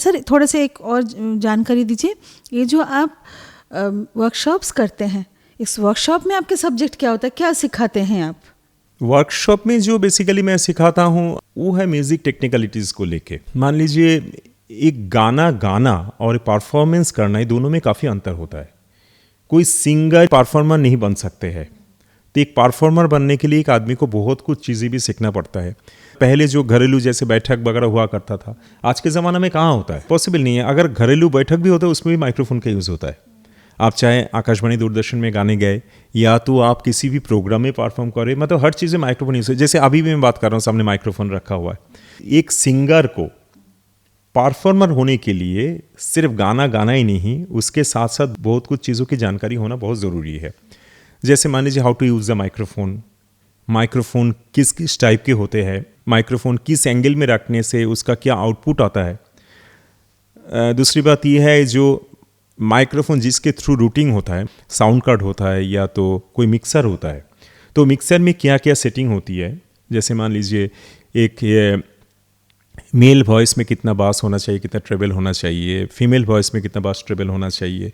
Sir थोड़ा सा एक और जानकारी दीजिए, ये जो आप वर्कशॉप्स करते हैं, इस वर्कशॉप में आपके सब्जेक्ट क्या होता है, क्या सिखाते हैं आप? वर्कशॉप में जो बेसिकली मैं सिखाता हूँ वो है म्यूज़िक टेक्निकलिटीज़ को लेके। मान लीजिए एक गाना गाना और परफॉर्मेंस करना, ये दोनों में काफ़ी अंतर होता है। कोई सिंगर परफॉर्मर नहीं बन सकते हैं, तो एक परफॉर्मर बनने के लिए एक आदमी को बहुत कुछ चीज़ें भी सीखना पड़ता है। पहले जो घरेलू जैसे बैठक वगैरह हुआ करता था, आज के ज़माने में कहाँ होता है, पॉसिबल नहीं है। अगर घरेलू बैठक भी होता है उसमें भी माइक्रोफोन का यूज़ होता है। आप चाहे आकाशवाणी दूरदर्शन में गाने गए या तो आप किसी भी प्रोग्राम में परफॉर्म करें, मतलब हर चीज़ में माइक्रोफोन यूज़ है। जैसे अभी भी मैं बात कर रहा हूँ, सामने माइक्रोफोन रखा हुआ है। एक सिंगर को परफॉर्मर होने के लिए सिर्फ गाना गाना ही नहीं, उसके साथ साथ बहुत कुछ चीज़ों की जानकारी होना बहुत ज़रूरी है। जैसे मान लीजिए how to use the microphone, microphone किस किस टाइप के होते हैं, माइक्रोफोन किस एंगल में रखने से उसका क्या आउटपुट आता है। दूसरी बात यह है, जो माइक्रोफोन जिसके थ्रू रूटिंग होता है, साउंड कार्ड होता है या तो कोई मिक्सर होता है, तो मिक्सर में क्या क्या सेटिंग होती है। जैसे मान लीजिए एक मेल वॉइस में कितना बास होना चाहिए, कितना ट्रेबल होना चाहिए, फीमेल वॉइस में कितना बास ट्रेबल होना चाहिए,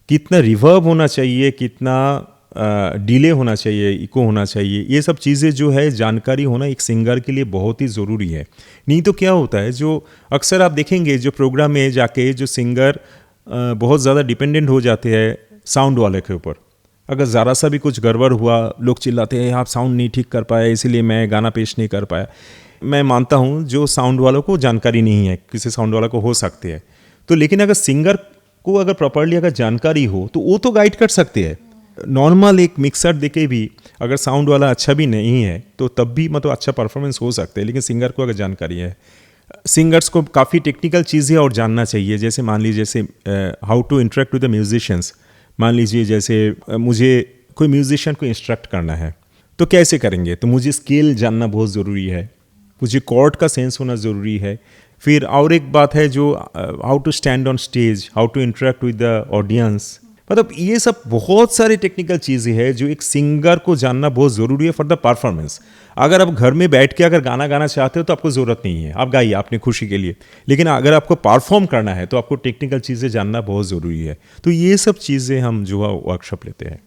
कितना रिवर्ब होना चाहिए, कितना डिले होना चाहिए, इको होना चाहिए, ये सब चीज़ें जो है जानकारी होना एक सिंगर के लिए बहुत ही ज़रूरी है। नहीं तो क्या होता है, जो अक्सर आप देखेंगे जो प्रोग्राम में जाके जो सिंगर बहुत ज़्यादा डिपेंडेंट हो जाते हैं साउंड वाले के ऊपर। अगर ज़रा सा भी कुछ गड़बड़ हुआ, लोग चिल्लाते हैं आप साउंड नहीं ठीक कर पाए इसीलिए मैं गाना पेश नहीं कर पाया। मैं मानता हूँ जो साउंड वालों को जानकारी नहीं है, किसी साउंड वाला को हो सकती है, तो लेकिन अगर सिंगर को अगर प्रॉपर्ली अगर जानकारी हो तो वो तो गाइड कर सकते हैं। नॉर्मल एक मिक्सर देके भी अगर साउंड वाला अच्छा भी नहीं है तो तब भी मतलब अच्छा परफॉर्मेंस हो सकता है। लेकिन सिंगर को अगर जानकारी है, सिंगर्स को काफ़ी टेक्निकल चीज़ें और जानना चाहिए। जैसे मान लीजिए जैसे how to interact with the musicians. मान लीजिए जैसे मुझे कोई म्यूजिशियन को इंस्ट्रक्ट करना है तो कैसे करेंगे, तो मुझे स्केल जानना बहुत ज़रूरी है, मुझे कॉर्ड का सेंस होना ज़रूरी है। फिर और एक बात है जो how to stand on stage, how to interact with the audience. मतलब ये सब बहुत सारी टेक्निकल चीज़ें हैं जो एक सिंगर को जानना बहुत ज़रूरी है फॉर द परफॉर्मेंस। अगर आप घर में बैठ के अगर गाना गाना चाहते हो तो आपको ज़रूरत नहीं है, आप गाइए अपनी खुशी के लिए। लेकिन अगर आपको परफॉर्म करना है तो आपको टेक्निकल चीज़ें जानना बहुत ज़रूरी है। तो ये सब चीज़ें हम जो है वर्कशॉप लेते हैं।